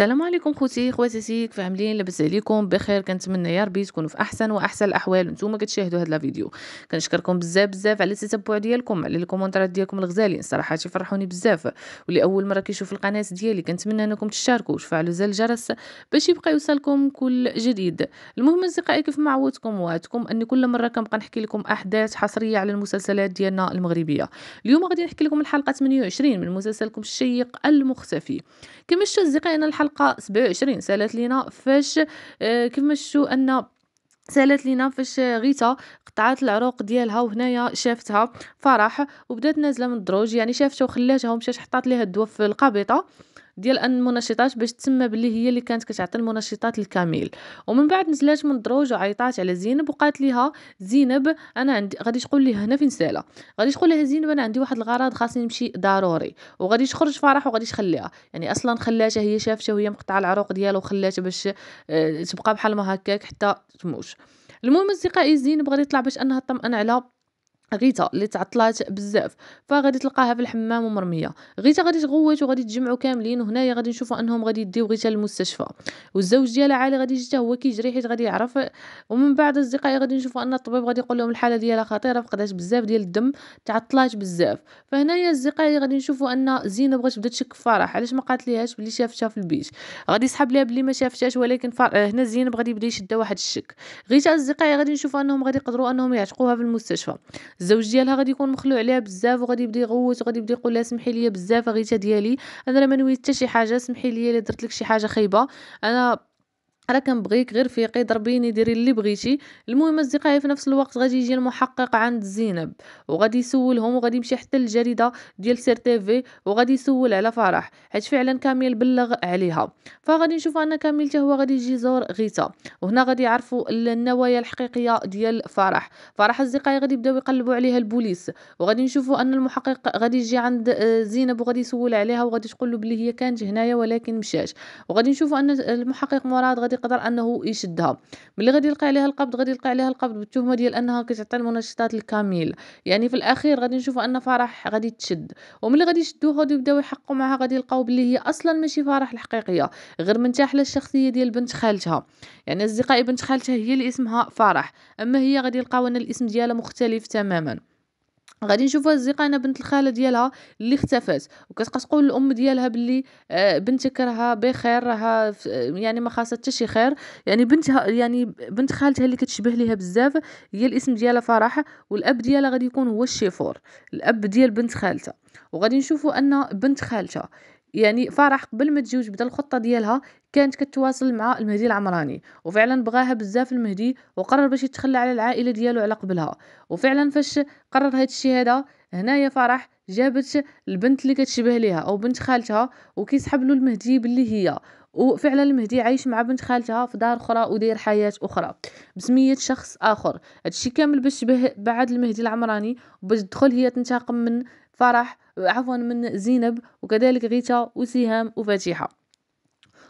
السلام عليكم خواتاتي، كيف عاملين؟ لاباس عليكم؟ بخير، كنتمنى يا ربي تكونوا في احسن الاحوال وانتم كتشاهدوا هذا الفيديو. كنشكركم بزاف على التتبع ديالكم، على الكومونتيرات ديالكم الغزالين، صراحه تيفرحوني بزاف. واللي اول مره كيشوف القناه ديالي كنتمنى انكم تشتركوا وتفعلوا زر الجرس باش يبقى يوصلكم كل جديد. المهم اصدقائي، كيف ما وعدتكم اني كل مره كنبقى نحكي لكم احداث حصريه على المسلسلات ديالنا المغربيه. اليوم غادي نحكي لكم الحلقه 28 من مسلسلكم الشيق المختفي. كما شفتوا اصدقائي، أنا الحلقه 27 سالت لينا فاش كما شفتوا ان سالت لينا فاش غيتا قطعات العروق ديالها، وهنايا شافتها فرح وبدات نازله من الدروج، يعني شافتها وخلاتها ومشات حطات ليها الدواء في القابطه ديال ان المنشطات باش تسمى باللي هي اللي كانت كتعطي المنشطات للكاميل. ومن بعد نزلات من الدروج وعيطات على زينب وقالت ليها زينب انا عندي، غادي تقول لي هنا فين ساله، غادي تقول لها زينب انا عندي واحد الغرض خاصني نمشي ضروري، وغادي تخرج فرح وغادي تخليها، يعني اصلا خلاتها، هي شافتها وهي مقطعه العروق ديالها وخلاتها باش تبقى بحال ما هكاك حتى تموت. المهم اصدقائي، زينب غادي تطلع باش انها تطمئن على غيتا اللي تعطلات بزاف، فغادي تلقاها في الحمام ومرميه. غيتا غادي تغوت وغادي تجمعوا كاملين، وهنايا غادي نشوفوا انهم غادي يديو غيتا للمستشفى، والزوج ديالها عالي غادي يجي حتى هو كيجري حيت غادي يعرف. ومن بعد اصدقائي غادي نشوفوا ان الطبيب غادي يقول لهم الحاله ديالها خطيره، فقدات بزاف ديال الدم، تعطلات بزاف. فهنايا اصدقائي غادي نشوفوا ان زينب بغات تبدا تشك في فرح، علاش ما قالت ليهاش بلي شافتها في البيت. غادي يسحب ليها بلي ما شافتهاش، ولكن هنا زينب غادي يبدا يشدها واحد الشك. غيتا اصدقائي غادي نشوفوا انهم غادي يقدروا انهم يعتقوها في المستشفى. الزوج ديالها غادي يكون مخلوع عليها بزاف، وغادي يبدا يغوت وغادي يبدا يقول لها سمحي لي بزاف غيتا ديالي، انا راه ما نويت حتى شي حاجه، سمحي لي الا درت لك شي حاجه خايبه، انا راه كنبغيك غير فيقي ضربيني ديري اللي بغيتي. المهم اصدقائي، في نفس الوقت غادي يجي المحقق عند زينب وغادي يسولهم، وغادي يمشي حتى للجريده ديال سير تيفي وغادي يسول على فرح، حيت فعلا كامل بلغ عليها. فغادي نشوفوا ان كامل حتى هو غادي يجي يزور غيتا، وهنا غادي يعرفوا النوايا الحقيقيه ديال فرح اصدقائي غادي يبداو يقلبوا عليها البوليس، وغادي نشوفوا ان المحقق غادي يجي عند زينب وغادي يسول عليها، وغادي تقول له بلي هي كانت هنايا ولكن مشات. وغادي نشوفوا ان المحقق مراد غادي يقدر انه يشدها، ملي غادي يلقى عليها القبض، غادي يلقى عليها القبض بالتهمه ديال انها كتعطي المنشطات الكامل. يعني في الاخير غادي نشوفوا ان فرح غادي تشد، وملي غادي يشدوها غادي يبداو يحققوا معها، غادي يلقاو بلي هي اصلا ماشي فرح الحقيقيه، غير منتحله الشخصيه ديال بنت خالتها. يعني اصدقائي بنت خالتها هي اللي اسمها فرح، اما هي غادي يلقاو ان الاسم ديالها مختلف تماما. غادي نشوفوا اصدقائنا بنت الخاله ديالها اللي اختفت، وكتبقى تقول الام ديالها باللي بنتك راها بخير، راها يعني ما خاصها حتى شي خير. يعني بنتها، يعني بنت خالتها اللي كتشبه ليها بزاف، هي الاسم ديالها فرح، والاب ديالها غادي يكون هو الشيفور، الاب ديال بنت خالتها. وغادي نشوفوا ان بنت خالتها يعني فرح قبل ما تجوج بدا الخطه ديالها، كانت كتواصل مع المهدي العمراني، وفعلا بغاها بزاف المهدي، وقرر باش يتخلى على العائله ديالو على قبلها. وفعلا فاش قرر هاد الشيء هذا، هنايا فرح جابت البنت اللي كتشبه ليها او بنت خالتها، وكيسحب له المهدي باللي هي، وفعلا المهدي عايش مع بنت خالتها في دار اخرى وداير حياه اخرى بسميه شخص اخر. هادشي كامل باش بعد المهدي العمراني، وباش تدخل هي تنتقم من فرح، عفوا من زينب، وكذلك غيتا وسهام وفاتحه.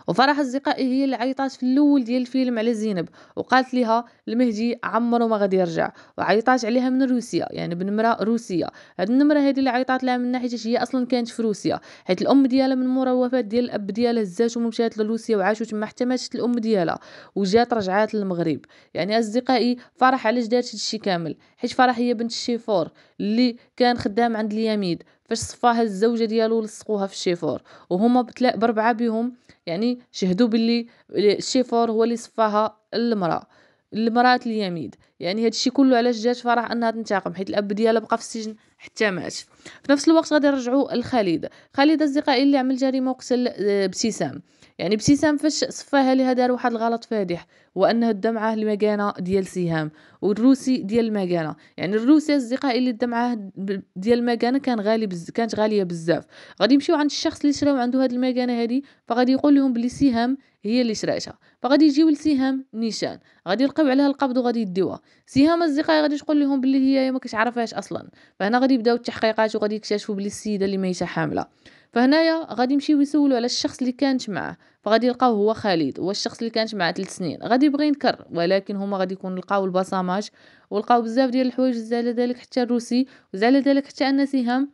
وفرح اصدقائي هي اللي عيطات في الاول ديال الفيلم على زينب، وقالت لها المهدي عمره ما غادي يرجع، وعيطات عليها من روسيا، يعني بنمره روسيه. هاد النمره هذه اللي عيطات لها من ناحيه هي اصلا كانت في روسيا، حيت الام ديالها من مورا الوفاه ديال الاب ديالها زات ومشات لروسيا وعاشوا تما حتى ماتت الام ديالها، وجات رجعات للمغرب. يعني اصدقائي فرح علاش دارت هادشي كامل؟ حيت فرح هي بنت الشيفور اللي كان خدام عند اليميد، فاش صفاها الزوجه ديالو لصقوها في الشيفور، وهما بربعه بهم، يعني شهدوا باللي الشيفور هو اللي صفاها المراه اليميد. يعني هاد الشيء كله علاش جات فرح انها تنتقم، حيت الاب ديالها بقى في السجن حتى مات. في نفس الوقت غادي نرجعوا لخالد. خالد اصدقائي اللي عمل جريمه وقتل ابتسام. يعني ابتسام فاش صفاها لها دار واحد الغلط فادح، وانه دا معاه المكانه ديال سهام، والروسي ديال المكانه. يعني الروسي اصدقائي اللي دا معاه ديال المكانه كان غالي كانت غاليه بزاف. غادي يمشيو عند الشخص اللي شراو عنده هاد المكانه هادي، فغادي يقول لهم بلي سهام هي اللي شراتها، فغادي يجيو لسهام نيشان، غادي يلقاو عليها القبض وغادي يديوها. سهام اصدقائي غادي تقول لهم بلي هي ما كتعرفهاش اصلا. فهنا غادي يبداو التحقيقات وغادي يكتشفوا بلي السيده اللي ميته حامله. فهنايا غادي يمشيو يسولوا على الشخص اللي كانت معاه، فغادي يلقاو هو خالد، هو الشخص اللي كانت معاه 3 سنين. غادي يبغي ينكر، ولكن هما غادي يكون لقاو البصمات ولقاو بزاف ديال الحوايج، زاد على ذلك حتى الروسي، وزاد على ذلك حتى ان سهام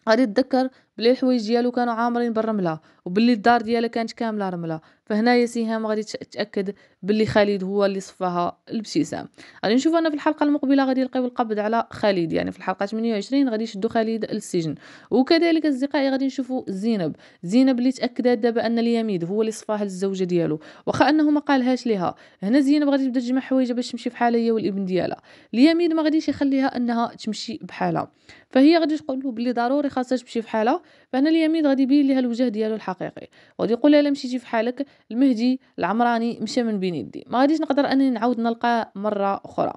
غادي تذكر بلي الحوايج ديالو كانوا عامرين بالرمله، وباللي الدار ديالها كانت كامله رمله. فهنايا سهام غادي تاكد باللي خالد هو اللي صفاها الابتسام. غادي نشوف انا في الحلقه المقبله غادي يلقيو القبض على خالد، يعني في الحلقه 28 غادي يشدوا خالد للسجن. وكذلك اصدقائي غادي نشوفوا زينب اللي تاكدت دابا ان اليميد هو اللي صفاها للزوجه ديالو، واخا انه ما قالهاش ليها. هنا زينب غادي تبدا تجمع حوايجها باش تمشي بحالها هي والابن ديالها. اليميد ما غاديش يخليها انها تمشي بحالها، فهي غادي تقول له بلي ضروري خاصها تمشي بحالها. فهنا اليميد غادي يبين لها الوجه ديالو الحقيقي، وغادي يقول لها الا مشيتي بحالك المهدي العمراني مشى من بين يدي، ما غاديش نقدر انني نعاود نلقاه مره اخرى.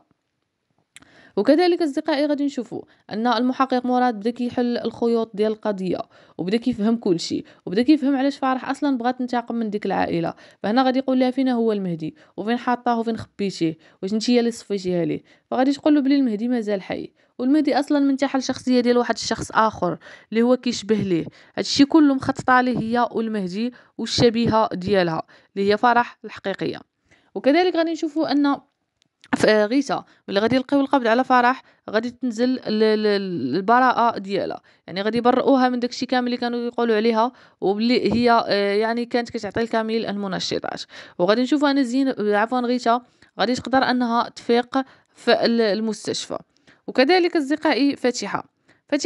وكذلك اصدقائي غادي نشوفوا ان المحقق مراد بدا كيحل الخيوط ديال القضيه، وبدا كيفهم كل شيء، وبدا كيفهم علاش فرح اصلا بغات تنتقم من ديك العائله. فهنا غادي يقول لها فينا هو المهدي، وفين حاطاه وفين خبيتيه، واش انت هي اللي صفيتيها ليه. فغادي تقول له بلي المهدي مازال حي، والمهدي اصلا منتحل الشخصيه ديال واحد الشخص اخر اللي هو كيشبه ليه. هادشي كله مخطط عليه هي والمهدي والشبيهه ديالها اللي هي فرح الحقيقيه. وكذلك غادي نشوفوا ان غيتا ملي غادي يلقيو القبض على فرح غادي تنزل البراءه ديالها، يعني غادي يبرئوها من داكشي كامل اللي كانوا يقولوا عليها، وبلي هي يعني كانت كتعطي الكامل المنشطات. وغادي نشوفوا انا عفوا غيتا غادي تقدر انها تفيق في المستشفى. وكذلك اصدقائي فاتحه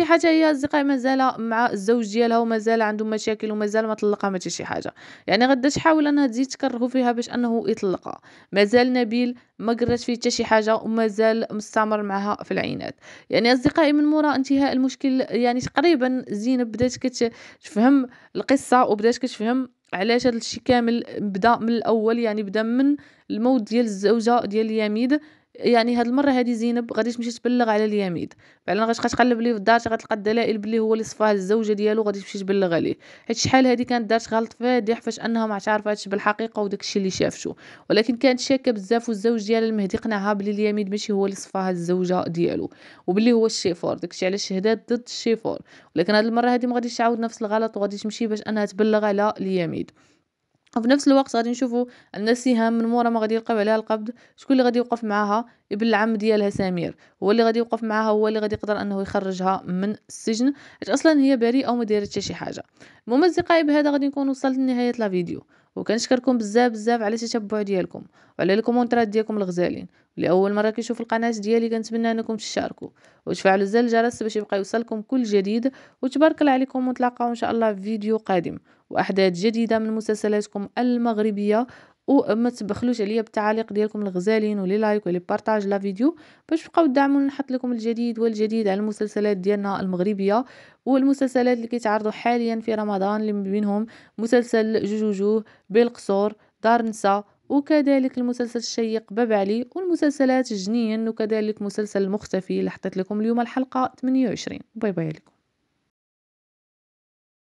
حتى هي اصدقائي مازال مع الزوج ديالها ومازال عندهم مشاكل ومازال ما طلقها ما حتى شي حاجه، يعني غادا تحاول انها تزيد تكرهو فيها باش انه يطلقها. مازال نبيل ما قرات فيه حتى شي حاجه ومازال مستمر معها في العينات. يعني اصدقائي من موراء انتهاء المشكل يعني تقريبا زينب بدات كتفهم القصه وبدات كتفهم علاش هذا الشيء كامل بدا من الاول، يعني بدا من الموت ديال الزوجه ديال اليميد. يعني هاد المره هادي زينب غادي تمشي تبلغ على اليميد، فعلا غتبقى تقلب ليه في الدار غتلقى الدلائل بلي هو اللي صفاه الزوجه ديالو، غادي تمشي تبلغ عليه. حيت شحال هادي كانت دارت غلط فادح فاش انها ما عرفاتش بالحقيقه وداكشي اللي شافته، ولكن كانت شاكه بزاف. والزوج ديال المهدي قنعها بلي اليميد ماشي هو اللي صفاها الزوجه ديالو، وبلي هو الشيفور، داكشي علاش شهدات ضد الشيفور. ولكن هاد المره هادي ما غاديش تعاود نفس الغلط وغادي تمشي باش انها تبلغ على اليميد. وفي نفس الوقت غادي نشوفوا ان سهام من مورا ما غادي يلقاو عليها القبض، شكون اللي غادي يوقف معاها؟ ابن العم ديالها سمير هو اللي غادي يوقف معاها، هو اللي غادي يقدر انه يخرجها من السجن، حيت اصلا هي بريئه وما دايره حتى شي حاجه. المهم اصدقائي بهذا غادي نكون وصلت لنهايه لا فيديو، وكنشكركم بزاف على التتبع ديالكم وعلى الكومونتات ديالكم الغزالين. لاول مره كيشوف القناه ديالي كنتمنى انكم تشاركوا وتفعلوا زر الجرس باش يبقى يوصلكم كل جديد. وتبارك الله عليكم، ونتلاقاو ان شاء الله في فيديو قادم واحداث جديده من مسلسلاتكم المغربيه. وما تبخلوش عليا بالتعاليق ديالكم الغزالين ولي لايك ولي بارطاج لا فيديو باش تبقاو تدعموني، نحط لكم الجديد والجديد على المسلسلات ديالنا المغربيه والمسلسلات اللي كيتعرضوا حاليا في رمضان، اللي من بينهم مسلسل جوجوجو، بالقصور، دار نساء، وكذلك المسلسل الشيق باب علي، والمسلسلات الجنين، وكذلك مسلسل المختفي اللي حطيت لكم اليوم الحلقه 28. باي باي لكم.